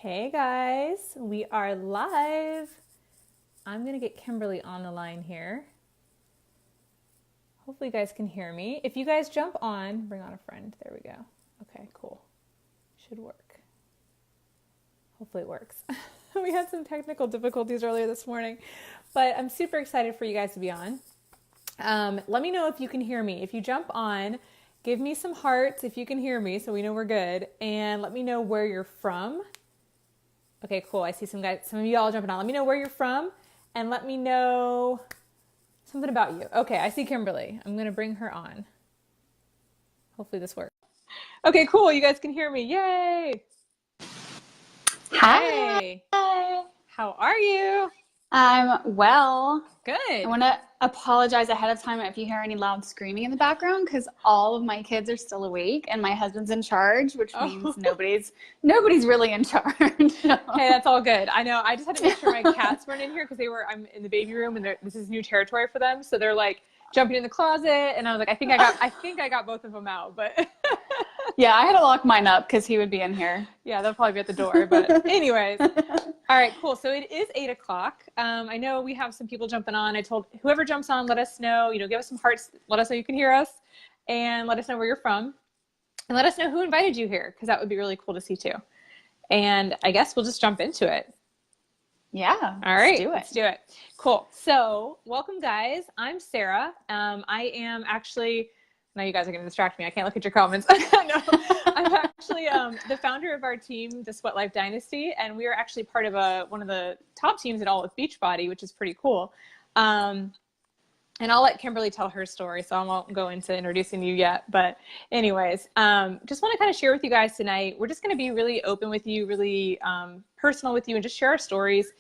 Hey guys, we are live. I'm gonna get Kimberly on the line here. Hopefully you guys can hear me. If you guys jump on, bring on a friend. There we go. Okay, cool. Should work. Hopefully it works. We had some technical difficulties earlier this morning, but I'm super excited for you guys to be on. Let me know if you can hear me. If you jump on, give me some hearts if you can hear me so we know we're good, and let me know where you're from. Okay, cool. I see some of you all jumping on. Let me know where you're from and let me know something about you. Okay, I see Kimberly. I'm going to bring her on. Hopefully this works. Okay, cool. You guys can hear me. Yay. Hi. Hey. How are you? I'm well. Good. I want to apologize ahead of time if you hear any loud screaming in the background because all of my kids are still awake and my husband's in charge, which means nobody's really in charge. Hey, that's all good. I know. I just had to make sure my cats weren't in here because I'm in the baby room and this is new territory for them. So they're like jumping in the closet, and I was like, I think I got both of them out, but yeah, I had to lock mine up because he would be in here. Yeah, they'll probably be at the door. But anyways, all right, cool. So it is 8 o'clock. I know we have some people jumping on. I told whoever jumps on, let us know, give us some hearts, let us know you can hear us, and let us know where you're from. And let us know who invited you here, because that would be really cool to see too. And I guess we'll just jump into it. Yeah. All right, let's do it. Cool. So welcome, guys. I'm Sarah. I am actually... Now you guys are going to distract me. I can't look at your comments. No, I'm actually the founder of our team, the Sweat Life Dynasty, and we are actually part of one of the top teams at all with Beachbody, which is pretty cool. And I'll let Kimberly tell her story, so I won't go into introducing you yet. But anyways, just want to kind of share with you guys tonight. We're just going to be really open with you, really personal with you, and just share our stories.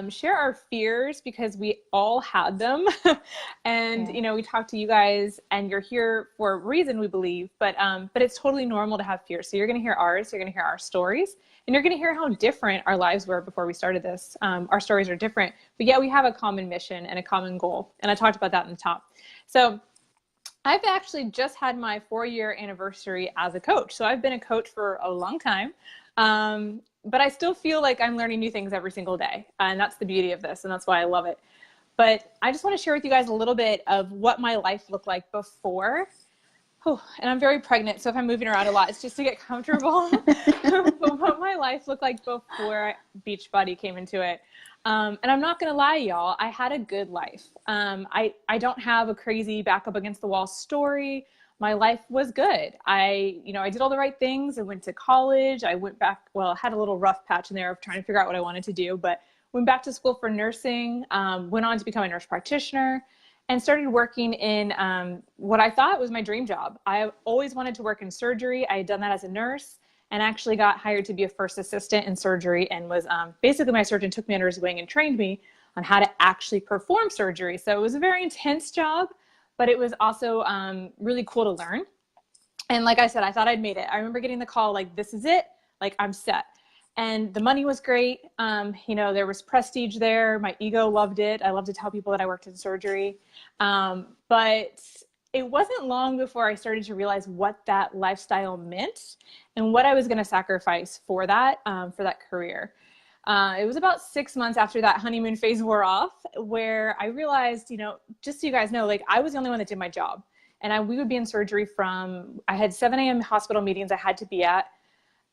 Share our fears because we all had them. And, we talk to you guys and you're here for a reason, we believe, but it's totally normal to have fears. So you're going to hear ours, you're going to hear our stories, and you're going to hear how different our lives were before we started this. Our stories are different, but yeah, we have a common mission and a common goal. And I talked about that in the top. So I've actually just had my 4-year anniversary as a coach. So I've been a coach for a long time. But I still feel like I'm learning new things every single day. And that's the beauty of this. And that's why I love it. But I just want to share with you guys a little bit of what my life looked like before. Oh, and I'm very pregnant, so if I'm moving around a lot, it's just to get comfortable. But what my life looked like before Beachbody came into it. And I'm not going to lie, y'all, I had a good life. I don't have a crazy back up against the wall story. My life was good. I did all the right things. I went to college. I went back, I had a little rough patch in there of trying to figure out what I wanted to do, but went back to school for nursing, went on to become a nurse practitioner, and started working in what I thought was my dream job. I always wanted to work in surgery. I had done that as a nurse and actually got hired to be a first assistant in surgery, and was basically my surgeon took me under his wing and trained me on how to actually perform surgery. So it was a very intense job, but it was also really cool to learn. And like I said, I thought I'd made it. I remember getting the call like, this is it, like I'm set. And the money was great. There was prestige there. My ego loved it. I love to tell people that I worked in surgery. But it wasn't long before I started to realize what that lifestyle meant and what I was going to sacrifice for that career. It was about 6 months after that honeymoon phase wore off where I realized, just so you guys know, like I was the only one that did my job. And we would be in surgery I had 7 a.m. hospital meetings I had to be at.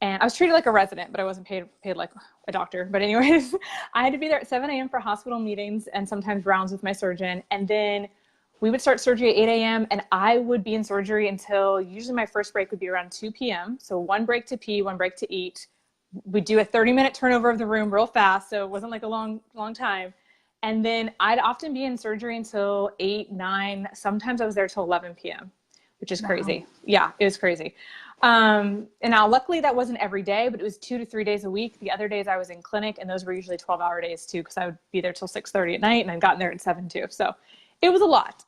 And I was treated like a resident, but I wasn't paid like a doctor. But anyways, I had to be there at 7 a.m. for hospital meetings and sometimes rounds with my surgeon. And then we would start surgery at 8 a.m. and I would be in surgery until usually my first break would be around 2 p.m. So 1 break to pee, 1 break to eat. We'd do a 30-minute turnover of the room real fast. So it wasn't like a long time. And then I'd often be in surgery until 8, 9. Sometimes I was there till 11 p.m., which is crazy. Wow. Yeah, it was crazy. And now luckily that wasn't every day, but it was 2 to 3 days a week. The other days I was in clinic, and those were usually 12-hour days too, because I would be there till 6:30 at night, and I'd gotten there at 7 too. So it was a lot.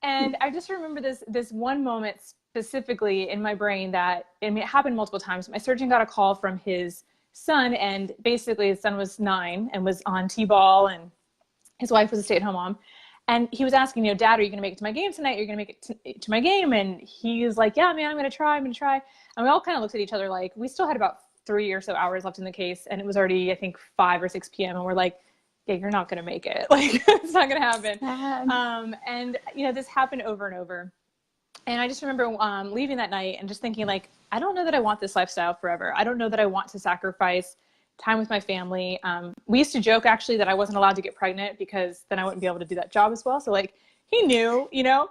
And I just remember this one moment specifically in my brain that, it happened multiple times. My surgeon got a call from his son, and basically his son was 9 and was on T-ball, and his wife was a stay-at-home mom. And he was asking, Dad, are you going to make it to my game tonight? Are you going to make it to my game? And he was like, yeah, man, I'm going to try. And we all kind of looked at each other like, we still had about 3 or so hours left in the case. And it was already, I think, 5 or 6 p.m. And we're like, yeah, you're not going to make it. Like, it's not going to happen. And, you know, this happened over and over. And I just remember leaving that night and just thinking, like, I don't know that I want this lifestyle forever. I don't know that I want to sacrifice time with my family. We used to joke, actually, that I wasn't allowed to get pregnant because then I wouldn't be able to do that job as well. So, like, he knew, you know?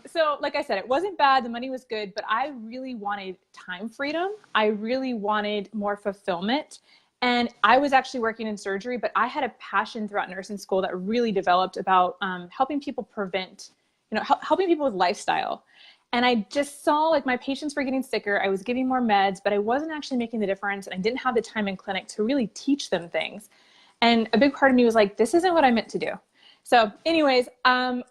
So, like I said, it wasn't bad. The money was good, but I really wanted time freedom. I really wanted more fulfillment. And I was actually working in surgery, but I had a passion throughout nursing school that really developed about helping people prevent, you know, helping people with lifestyle. And I just saw, like, my patients were getting sicker. I was giving more meds, but I wasn't actually making the difference. And I didn't have the time in clinic to really teach them things. And a big part of me was like, this isn't what I meant to do. So anyways, I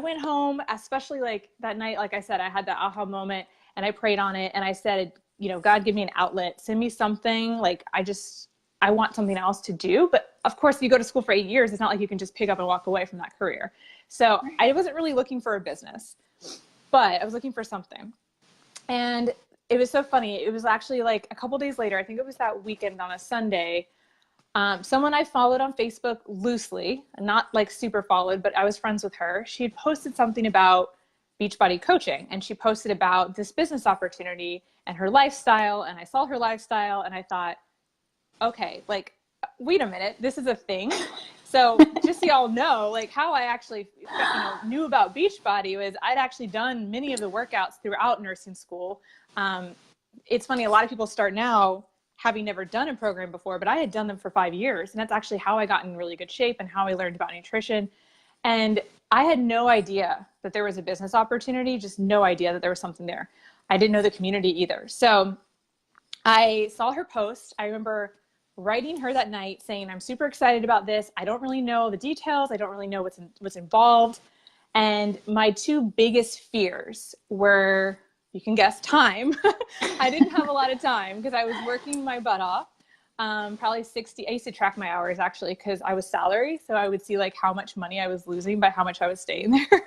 went home, especially like that night, like I said, I had that aha moment and I prayed on it. And I said, you know, God, give me an outlet, send me something. Like, I want something else to do. But of course, if you go to school for 8 years, it's not like you can just pick up and walk away from that career. So I wasn't really looking for a business, but I was looking for something. And it was so funny. It was actually like a couple days later, I think it was that weekend on a Sunday, someone I followed on Facebook loosely, not like super followed, but I was friends with her. She had posted something about Beachbody coaching, and she posted about this business opportunity and her lifestyle. And I saw her lifestyle and I thought, okay, like, wait a minute, this is a thing. So just so y'all know, like, how I actually, you know, knew about Beachbody was I'd actually done many of the workouts throughout nursing school. It's funny, a lot of people start now having never done a program before, but I had done them for 5 years. And that's actually how I got in really good shape and how I learned about nutrition. And I had no idea that there was a business opportunity, just no idea that there was something there. I didn't know the community either. So I saw her post. I remember writing her that night saying, I'm super excited about this. I don't really know the details. I don't really know what's involved. And my two biggest fears were, you can guess, time. I didn't have a lot of time because I was working my butt off. Probably 60. I used to track my hours actually because I was salary. So I would see like how much money I was losing by how much I was staying there.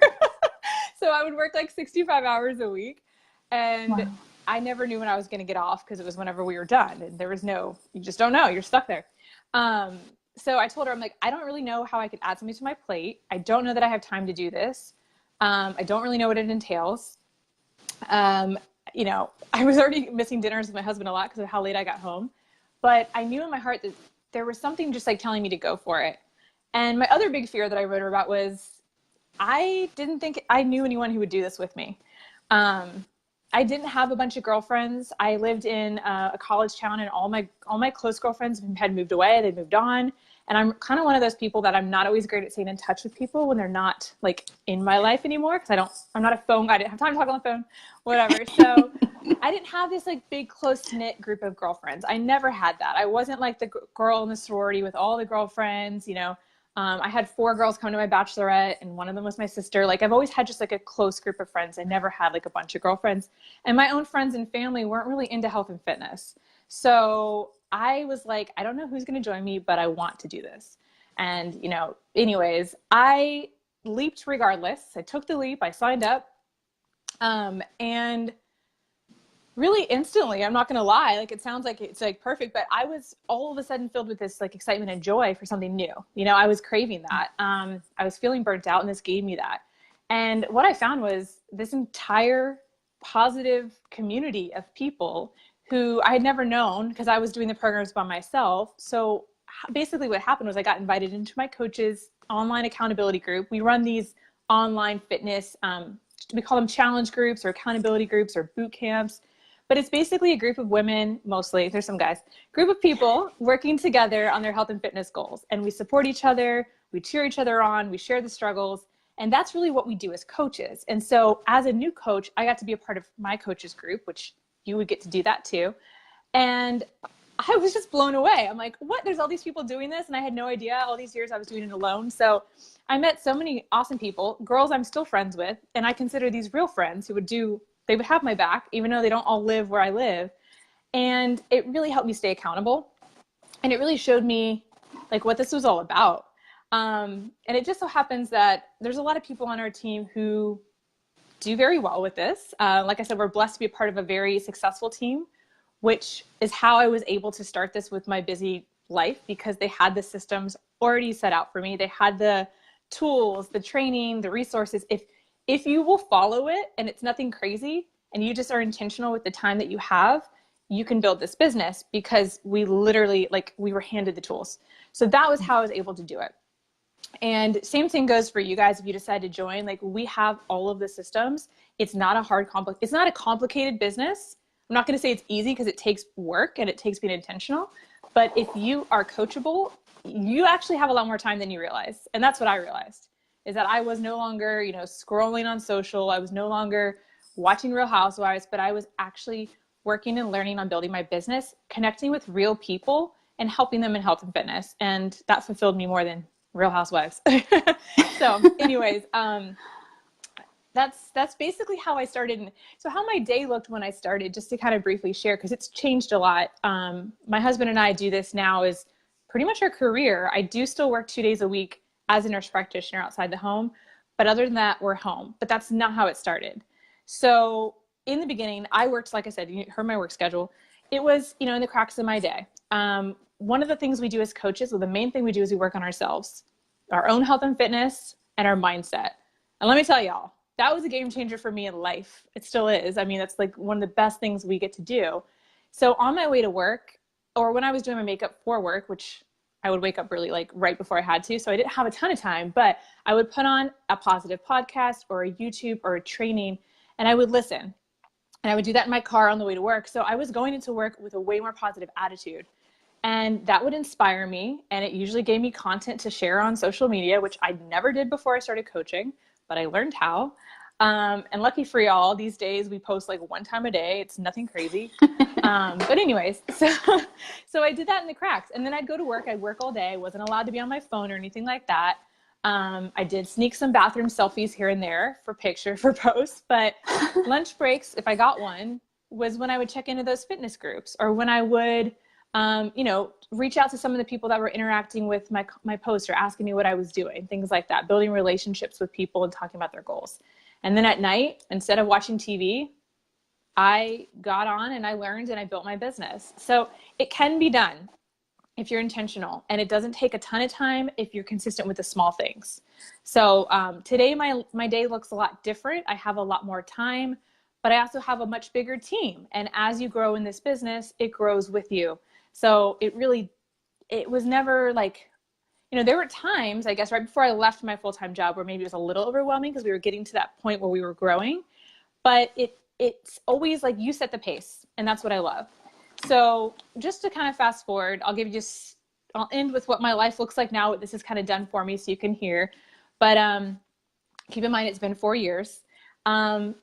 So I would work like 65 hours a week. And wow. I never knew when I was going to get off because it was whenever we were done. And there was you just don't know. You're stuck there. So I told her, I'm like, I don't really know how I could add something to my plate. I don't know that I have time to do this. I don't really know what it entails. You know, I was already missing dinners with my husband a lot because of how late I got home. But I knew in my heart that there was something just like telling me to go for it. And my other big fear that I wrote her about was I didn't think I knew anyone who would do this with me. I didn't have a bunch of girlfriends. I lived in a college town and all my close girlfriends had moved away. They'd moved on. And I'm kind of one of those people that I'm not always great at staying in touch with people when they're not like in my life anymore. Cause I'm not a phone guy. I didn't have time to talk on the phone, whatever. So I didn't have this like big close knit group of girlfriends. I never had that. I wasn't like the girl in the sorority with all the girlfriends, you know. I had 4 girls come to my bachelorette and one of them was my sister. Like I've always had just like a close group of friends. I never had like a bunch of girlfriends, and my own friends and family weren't really into health and fitness. So I was like, I don't know who's going to join me, but I want to do this. And, you know, anyways, I leaped regardless. I took the leap. I signed up. And really instantly, I'm not going to lie, like it sounds like it's like perfect, but I was all of a sudden filled with this like excitement and joy for something new. You know, I was craving that. I was feeling burnt out and this gave me that. And what I found was this entire positive community of people who I had never known because I was doing the programs by myself. So basically what happened was I got invited into my coach's online accountability group. We run these online fitness, we call them challenge groups or accountability groups or boot camps. But it's basically a group of women, mostly, there's some guys, group of people working together on their health and fitness goals. And we support each other, we cheer each other on, we share the struggles. And that's really what we do as coaches. And so as a new coach, I got to be a part of my coaches group, which you would get to do that too. And I was just blown away. I'm like, what? There's all these people doing this? And I had no idea. All these years I was doing it alone. So I met so many awesome people, girls I'm still friends with. And I consider these real friends who they would have my back, even though they don't all live where I live. And it really helped me stay accountable. And it really showed me like what this was all about. And it just so happens that there's a lot of people on our team who do very well with this. Like I said, we're blessed to be a part of a very successful team which is how I was able to start this with my busy life, because they had the systems already set out for me. They had the tools, the training, the resources. If you will follow it and it's nothing crazy and you just are intentional with the time that you have, you can build this business, because we literally, like, we were handed the tools. So that was how I was able to do it. And same thing goes for you guys. If you decide to join, like, we have all of the systems. It's not it's not a complicated business. I'm not going to say it's easy, because it takes work and it takes being intentional. But if you are coachable, you actually have a lot more time than you realize. And that's what I realized, is that I was no longer, scrolling on social. I was no longer watching Real Housewives, but I was actually working and learning on building my business, connecting with real people and helping them in health and fitness. And that fulfilled me more than Real Housewives. So anyways, that's basically how I started. So how my day looked when I started, just to kind of briefly share, because it's changed a lot. My husband and I do this now as pretty much our career. I do still work 2 days a week as a nurse practitioner outside the home, but other than that, we're home. But that's not how it started. So in the beginning, I worked, like I said, you heard my work schedule. It was, in the cracks of my day. One of the things we do as coaches, well, the main thing we do is we work on ourselves, our own health and fitness, and our mindset. And let me tell y'all, that was a game changer for me in life. It still is. I mean, that's like one of the best things we get to do. So on my way to work, or when I was doing my makeup for work, which I would wake up really like right before I had to, so I didn't have a ton of time, but I would put on a positive podcast or a YouTube or a training, and I would listen. And I would do that in my car on the way to work. So I was going into work with a way more positive attitude. And that would inspire me. And it usually gave me content to share on social media, which I never did before I started coaching, but I learned how. And lucky for y'all, these days we post like 1 time a day. It's nothing crazy. But anyways, so I did that in the cracks. And then I'd go to work. I'd work all day. I wasn't allowed to be on my phone or anything like that. I did sneak some bathroom selfies here and there for posts, but lunch breaks, if I got one, was when I would check into those fitness groups, or when I would, reach out to some of the people that were interacting with my posts or asking me what I was doing, things like that, building relationships with people and talking about their goals. And then at night, instead of watching TV, I got on and I learned and I built my business. So it can be done if you're intentional, and it doesn't take a ton of time if you're consistent with the small things. So today my day looks a lot different. I have a lot more time, but I also have a much bigger team. And as you grow in this business, it grows with you. So it was never like, there were times, I guess, right before I left my full-time job where maybe it was a little overwhelming because we were getting to that point where we were growing, but it's always like you set the pace, and that's what I love. So just to kind of fast forward, I'll end with what my life looks like now, what this has kind of done for me so you can hear. But keep in mind, it's been 4 years.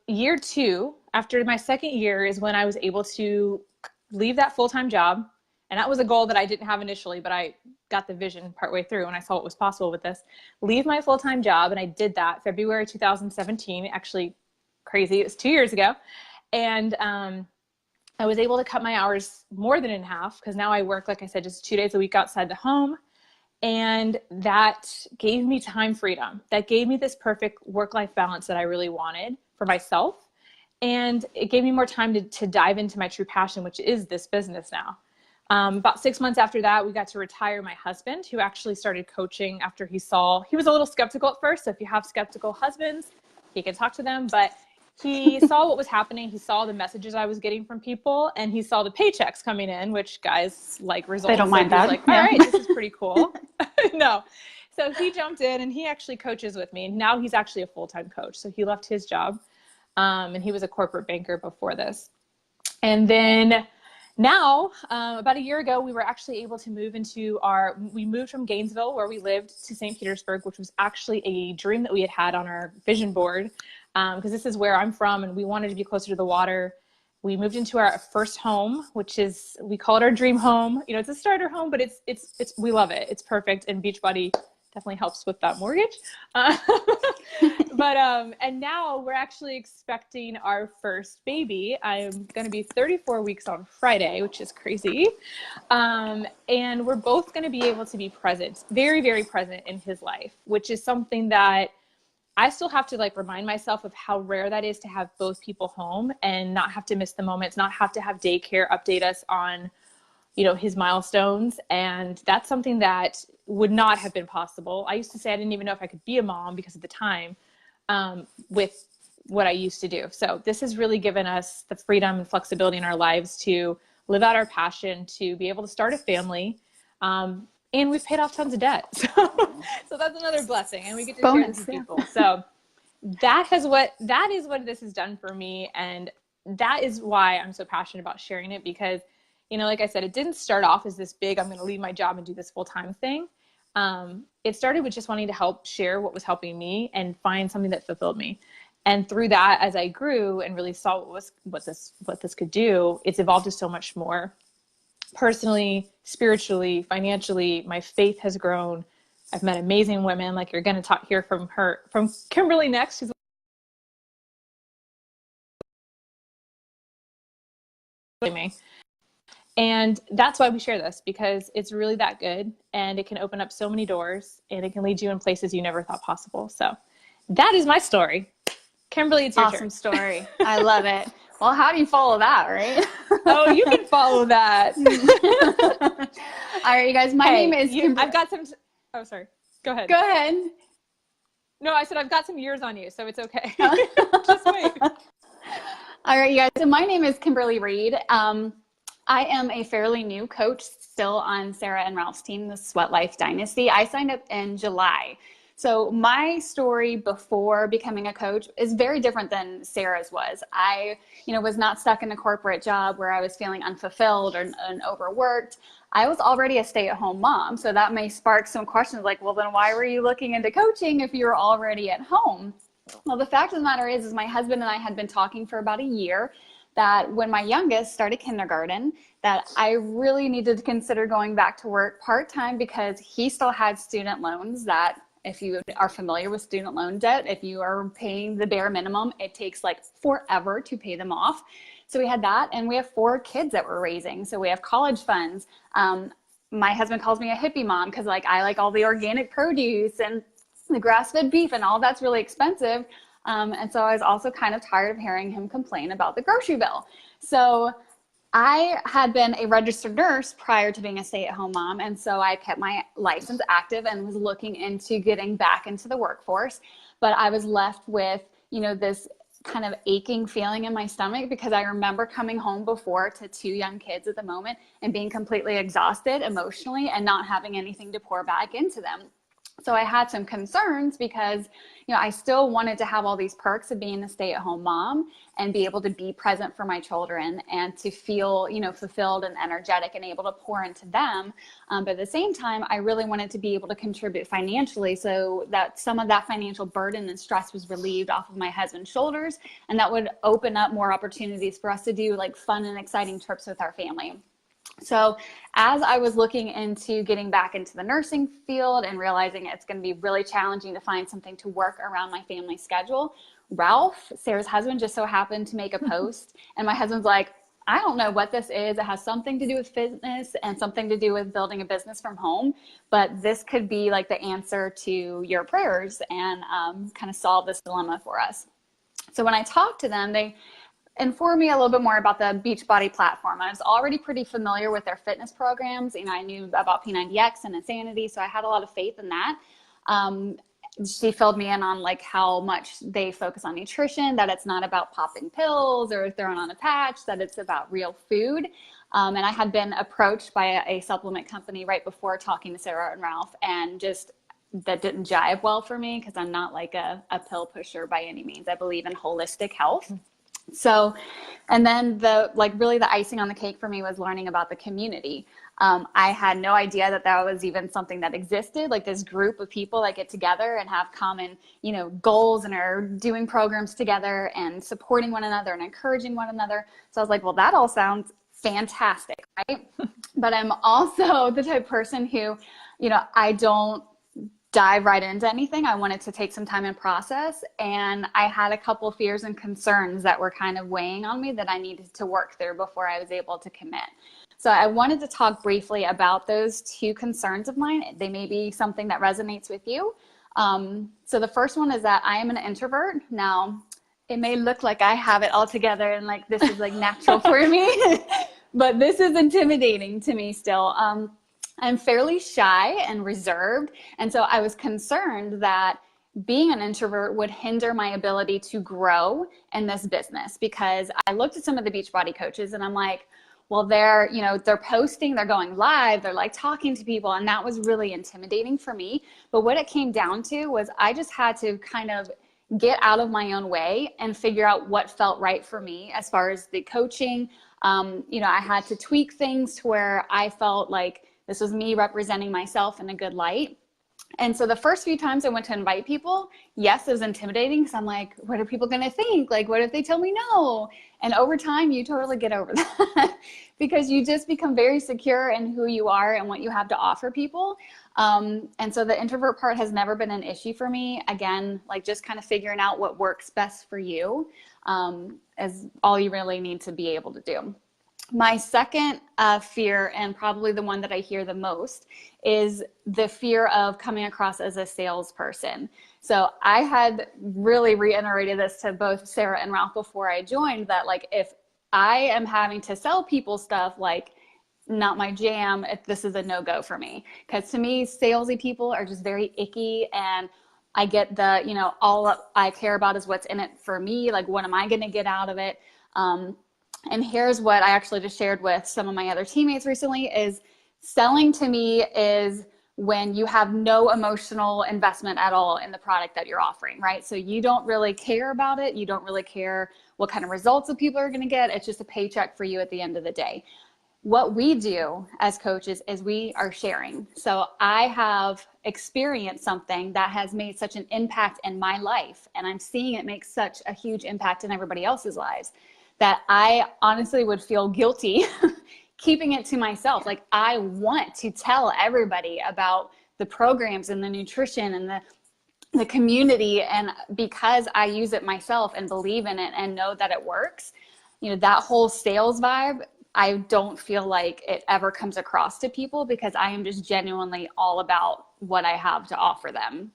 Year 2, after my second year, is when I was able to leave that full-time job. And that was a goal that I didn't have initially, but I got the vision partway through and I saw what was possible with this. Leave my full-time job, and I did that February 2017. Actually, crazy. It was 2 years ago. And I was able to cut my hours more than in half, because now I work, like I said, just 2 days a week outside the home. And that gave me time freedom. That gave me this perfect work-life balance that I really wanted for myself. And it gave me more time to dive into my true passion, which is this business now. About 6 months after that, we got to retire my husband, who actually started coaching after he was a little skeptical at first. So if you have skeptical husbands, he can talk to them, but he saw what was happening. He saw the messages I was getting from people, and he saw the paychecks coming in, which guys like results. They don't mind that. Like, all right, this is pretty cool. No. So he jumped in, and he actually coaches with me. Now he's actually a full-time coach. So he left his job, and he was a corporate banker before this. And then now, about a year ago, we were actually able to we moved from Gainesville, where we lived, to St. Petersburg, which was actually a dream that we had on our vision board. Because this is where I'm from, and we wanted to be closer to the water. We moved into our first home, which is, we call it our dream home. It's a starter home, but we love it. It's perfect, and Beachbody definitely helps with that mortgage. But and now we're actually expecting our first baby. I'm going to be 34 weeks on Friday, which is crazy. And we're both going to be able to be present, very, very present in his life, which is something that I still have to like remind myself of how rare that is to have both people home and not have to miss the moments, not have to have daycare update us on, you know, his milestones. And that's something that would not have been possible. I used to say I didn't even know if I could be a mom because of the time, with what I used to do. So this has really given us the freedom and flexibility in our lives to live out our passion, to be able to start a family. And we've paid off tons of debt. So that's another blessing. And we get to share this with people. So that is what this has done for me. And that is why I'm so passionate about sharing it, because, you know, like I said, it didn't start off as this big, I'm going to leave my job and do this full-time thing. It started with just wanting to help share what was helping me and find something that fulfilled me. And through that, as I grew and really saw what this could do, it's evolved to so much more. Personally, spiritually, financially, my faith has grown. I've met amazing women, like you're going to hear from Kimberly next, who's me. And that's why we share this, because it's really that good, and it can open up so many doors, and it can lead you in places you never thought possible. So that is my story. Kimberly, it's your turn. Awesome story. I love it. Well, how do you follow that, right? Oh, you can follow that. All right, you guys, my name is Kimberly. I've got some, oh, sorry. Go ahead. Go ahead. No, I said I've got some years on you, so it's okay. Just wait. All right, you guys, so my name is Kimberly Reed. I am a fairly new coach still on Sarah and Ralph's team, the Sweat Life Dynasty. I signed up in July. So my story before becoming a coach is very different than Sarah's was. I, was not stuck in a corporate job where I was feeling unfulfilled or overworked. I was already a stay-at-home mom. So that may spark some questions like, well, then why were you looking into coaching if you were already at home? Well, the fact of the matter is my husband and I had been talking for about a year that when my youngest started kindergarten, that I really needed to consider going back to work part-time because he still had student loans that, if you are familiar with student loan debt, if you are paying the bare minimum, it takes like forever to pay them off. So we had that, and we have 4 kids that we're raising. So we have college funds. My husband calls me a hippie mom because I like all the organic produce and the grass-fed beef, and all that's really expensive. And so I was also kind of tired of hearing him complain about the grocery bill. So I had been a registered nurse prior to being a stay-at-home mom, and so I kept my license active and was looking into getting back into the workforce. But I was left with, this kind of aching feeling in my stomach because I remember coming home before to 2 young kids at the moment and being completely exhausted emotionally and not having anything to pour back into them. So I had some concerns because, I still wanted to have all these perks of being a stay-at-home mom and be able to be present for my children and to feel, fulfilled and energetic and able to pour into them. But at the same time, I really wanted to be able to contribute financially so that some of that financial burden and stress was relieved off of my husband's shoulders. And that would open up more opportunities for us to do like fun and exciting trips with our family. So as I was looking into getting back into the nursing field and realizing it's going to be really challenging to find something to work around my family schedule, Ralph, Sarah's husband, just so happened to make a post. And my husband's like, I don't know what this is. It has something to do with fitness and something to do with building a business from home. But this could be like the answer to your prayers and kind of solve this dilemma for us. So when I talked to them, they informed me a little bit more about the Beachbody platform. I was already pretty familiar with their fitness programs. I knew about P90X and Insanity, so I had a lot of faith in that. She filled me in on like how much they focus on nutrition, that it's not about popping pills or throwing on a patch, that it's about real food. And I had been approached by a supplement company right before talking to Sarah and Ralph, and just that didn't jive well for me because I'm not like a pill pusher by any means. I believe in holistic health. So, and then really the icing on the cake for me was learning about the community. I had no idea that was even something that existed, like this group of people that get together and have common, goals and are doing programs together and supporting one another and encouraging one another. So I was like, well, that all sounds fantastic, right? But I'm also the type of person who, I don't dive right into anything. I wanted to take some time and process, and I had a couple fears and concerns that were kind of weighing on me that I needed to work through before I was able to commit. So I wanted to talk briefly about those 2 concerns of mine. They may be something that resonates with you. So the first one is that I am an introvert. Now, it may look like I have it all together and like this is like natural for me, but this is intimidating to me still. I'm fairly shy and reserved. And so I was concerned that being an introvert would hinder my ability to grow in this business, because I looked at some of the Beachbody coaches and I'm like, well, they're, they're posting, they're going live, they're like talking to people. And that was really intimidating for me. But what it came down to was I just had to kind of get out of my own way and figure out what felt right for me as far as the coaching. I had to tweak things to where I felt like this was me representing myself in a good light. And so the first few times I went to invite people, yes, it was intimidating because I'm like, what are people going to think? Like, what if they tell me no? And over time, you totally get over that because you just become very secure in who you are and what you have to offer people. And so the introvert part has never been an issue for me. Again, like just kind of figuring out what works best for you is all you really need to be able to do. My second fear, and probably the one that I hear the most, is the fear of coming across as a salesperson. So I had really reiterated this to both Sarah and Ralph before I joined, that like if I am having to sell people stuff, like not my jam, if this is a no-go for me. Because to me, salesy people are just very icky, and I get the, all I care about is what's in it for me. Like, what am I going to get out of it? And here's what I actually just shared with some of my other teammates recently is selling to me is when you have no emotional investment at all in the product that you're offering, right? So you don't really care about it. You don't really care what kind of results the people are going to get. It's just a paycheck for you at the end of the day. What we do as coaches is we are sharing. So I have experienced something that has made such an impact in my life, and I'm seeing it make such a huge impact in everybody else's lives, that I honestly would feel guilty keeping it to myself. Like, I want to tell everybody about the programs and the nutrition and the community. And because I use it myself and believe in it and know that it works, that whole sales vibe, I don't feel like it ever comes across to people because I am just genuinely all about what I have to offer them.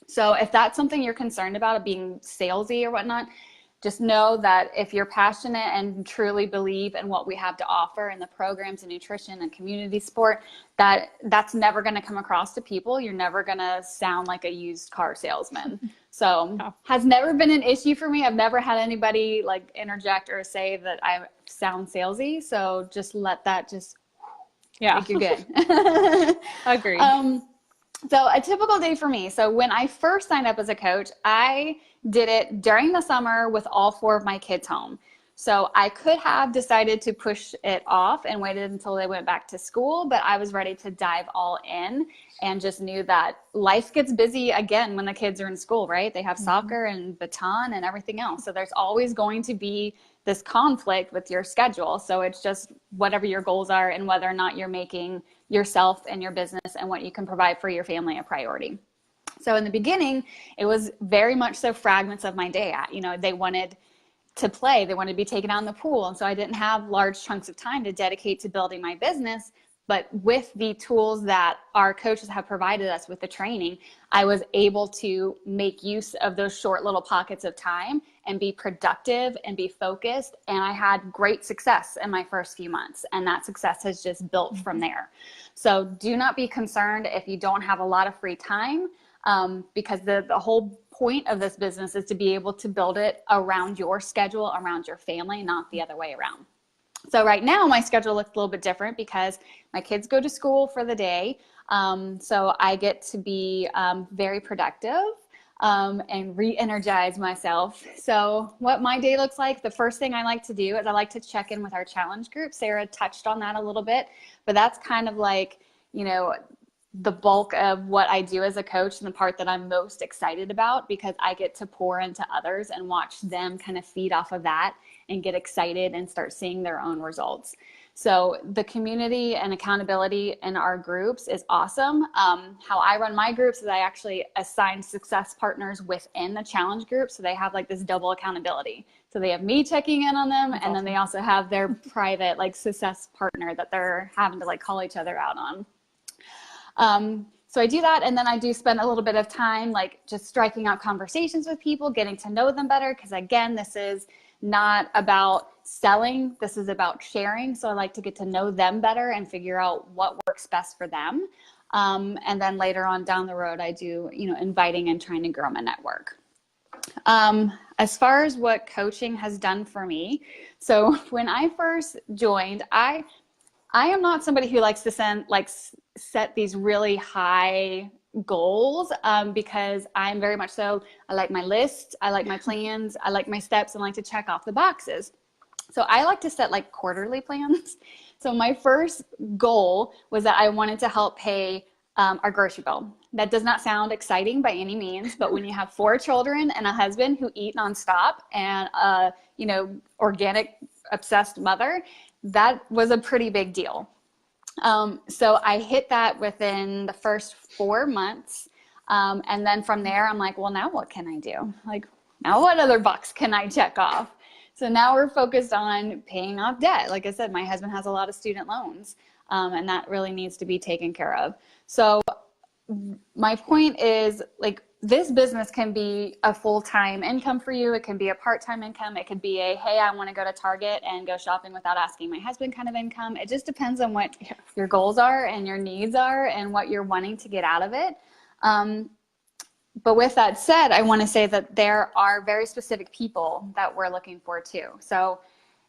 So if that's something you're concerned about, being salesy or whatnot, just know that if you're passionate and truly believe in what we have to offer in the programs and nutrition and community support, that's never going to come across to people. You're never going to sound like a used car salesman. So has never been an issue for me. I've never had anybody like interject or say that I sound salesy. So just let that make you good. Agreed. So a typical day for me. So when I first signed up as a coach, I did it during the summer with all 4 of my kids home. So I could have decided to push it off and waited until they went back to school, but I was ready to dive all in and just knew that life gets busy again when the kids are in school, right? They have soccer and baton and everything else. So there's always going to be this conflict with your schedule. So it's just whatever your goals are and whether or not you're making yourself and your business and what you can provide for your family a priority. So in the beginning, it was very much so fragments of my day. They wanted to play, they wanted to be taken out in the pool. And so I didn't have large chunks of time to dedicate to building my business. But with the tools that our coaches have provided us with the training, I was able to make use of those short little pockets of time and be productive and be focused. And I had great success in my first few months. And that success has just built from there. So do not be concerned if you don't have a lot of free time, because the whole point of this business is to be able to build it around your schedule, around your family, not the other way around. So right now my schedule looks a little bit different because my kids go to school for the day. So I get to be very productive and re-energize myself. So what my day looks like, the first thing I like to do is I like to check in with our challenge group. Sarah touched on that a little bit, but that's kind of like, the bulk of what I do as a coach and the part that I'm most excited about, because I get to pour into others and watch them kind of feed off of that and get excited and start seeing their own results. So the community and accountability in our groups is awesome. How I run my groups is I actually assign success partners within the challenge group. So they have like this double accountability. So they have me checking in on them. And then they also have their private like success partner that they're having to like call each other out on. So I do that, and then I do spend a little bit of time like just striking out conversations with people, getting to know them better, because again, this is not about selling, this is about sharing. So I like to get to know them better and figure out what works best for them. And then later on down the road, I do, inviting and trying to grow my network. As far as what coaching has done for me, so when I first joined, I am not somebody who likes to set these really high goals, because I'm very much so, I like my list, I like my plans, I like my steps, and like to check off the boxes. So I like to set like quarterly plans. So my first goal was that I wanted to help pay our grocery bill. That does not sound exciting by any means, but when you have 4 children and a husband who eat nonstop and organic obsessed mother, that was a pretty big deal. So I hit that within the first 4 months. And then from there, I'm like, well, now what can I do? Like, now what other box can I check off? So now we're focused on paying off debt. Like I said, my husband has a lot of student loans, and that really needs to be taken care of. So my point is, like, this business can be a full-time income for you. It can be a part-time income. It could be a, hey, I want to go to Target and go shopping without asking my husband kind of income. It just depends on what your goals are and your needs are and what you're wanting to get out of it. But with that said, I want to say that there are very specific people that we're looking for too. So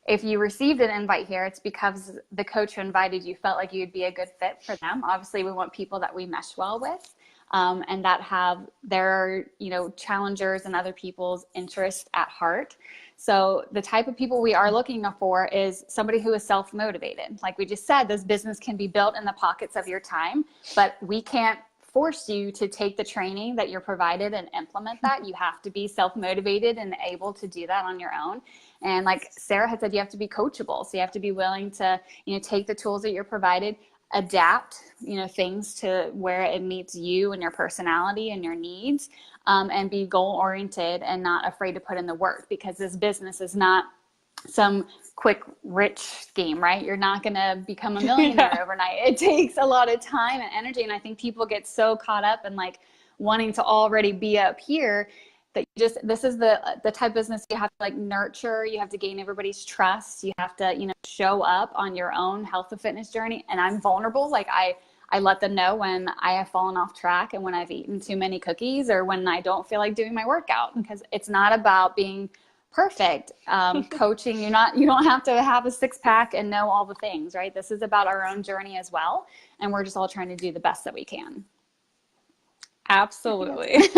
if you received an invite here, it's because the coach who invited you felt like you'd be a good fit for them. Obviously, we want people that we mesh well with, and that have their, challengers and other people's interests at heart. So the type of people we are looking for is somebody who is self-motivated. Like we just said, this business can be built in the pockets of your time, but we can't force you to take the training that you're provided and implement that. You have to be self-motivated and able to do that on your own. And like Sarah had said, you have to be coachable. So you have to be willing to, take the tools that you're provided, adapt, things to where it meets you and your personality and your needs, and be goal-oriented and not afraid to put in the work, because this business is not some quick rich scheme, right? You're not going to become a millionaire overnight. It takes a lot of time and energy. And I think people get so caught up in like wanting to already be up here that this is the type of business you have to like nurture. You have to gain everybody's trust. You have to, show up on your own health and fitness journey. And I'm vulnerable. Like I let them know when I have fallen off track and when I've eaten too many cookies or when I don't feel like doing my workout, because it's not about being perfect. Coaching, you don't have to have a 6-pack and know all the things, right? This is about our own journey as well. And we're just all trying to do the best that we can. Absolutely.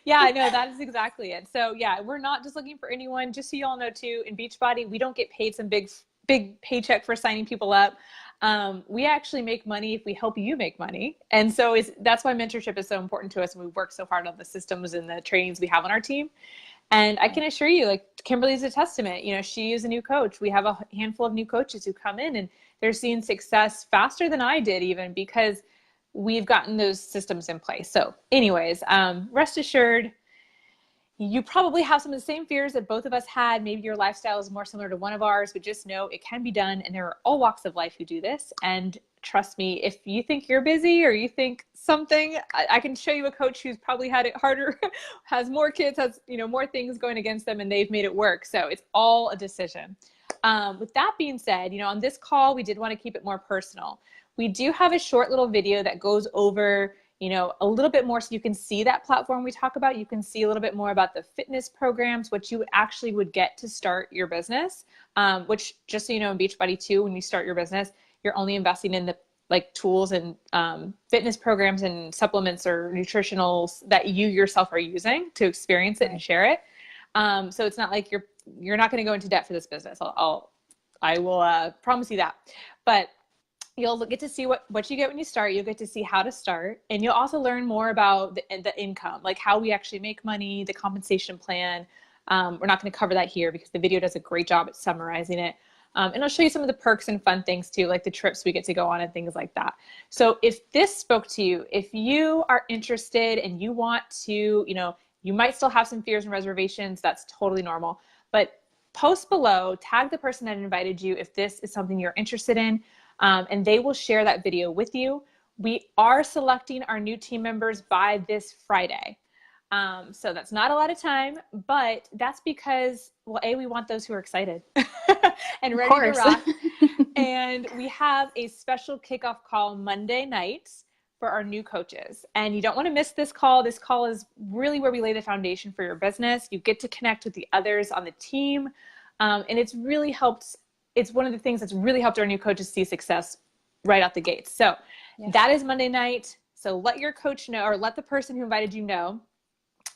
Yeah, I know, that is exactly it. So yeah, we're not just looking for anyone. Just so you all know too, in Beachbody, we don't get paid some big paycheck for signing people up. We actually make money if we help you make money. And so that's why mentorship is so important to us. And we work so hard on the systems and the trainings we have on our team. And I can assure you, like Kimberly's a testament, she is a new coach. We have a handful of new coaches who come in and they're seeing success faster than I did, even because we've gotten those systems in place. So anyways, rest assured, you probably have some of the same fears that both of us had. Maybe your lifestyle is more similar to one of ours, but just know it can be done. And there are all walks of life who do this. And trust me, if you think you're busy or you think something, I can show you a coach who's probably had it harder, has more kids, has, more things going against them, and they've made it work. So it's all a decision. With that being said, on this call, we did want to keep it more personal. We do have a short little video that goes over, a little bit more so you can see that platform we talk about. You can see a little bit more about the fitness programs, what you actually would get to start your business, which just so you know, in Beachbody too, when you start your business, you're only investing in the tools and fitness programs and supplements or nutritionals that you yourself are using to experience it and share it. So it's not like you're not going to go into debt for this business. I will promise you that. But you'll get to see what you get when you start. You'll get to see how to start. And you'll also learn more about the income, like how we actually make money, the compensation plan. We're not going to cover that here because the video does a great job at summarizing it. And I'll show you some of the perks and fun things too, like the trips we get to go on and things like that. So if this spoke to you, if you are interested and you want to, you might still have some fears and reservations, that's totally normal. But post below, tag the person that invited you if this is something you're interested in. And they will share that video with you. We are selecting our new team members by this Friday. So that's not a lot of time, but that's because, well, we want those who are excited and ready to rock. And we have a special kickoff call Monday night for our new coaches. And you don't want to miss this call. This call is really where we lay the foundation for your business. You get to connect with the others on the team. And it's really helped. It's one of the things that's really helped our new coaches see success right out the gates. So that is Monday night. So let your coach know, or let the person who invited you know,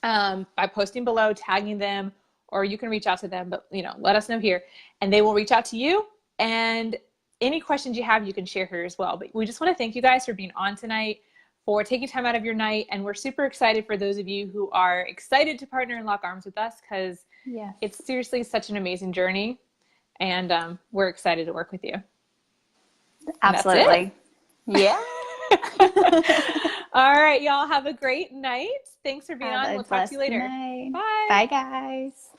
by posting below, tagging them, or you can reach out to them, but let us know here, and they will reach out to you. And any questions you have, you can share here as well. But we just want to thank you guys for being on tonight, for taking time out of your night. And we're super excited for those of you who are excited to partner and lock arms with us, because it's seriously such an amazing journey. And we're excited to work with you. Absolutely. Yeah. All right, y'all, have a great night. Thanks for being on. We'll talk to you later. Night. Bye. Bye, guys.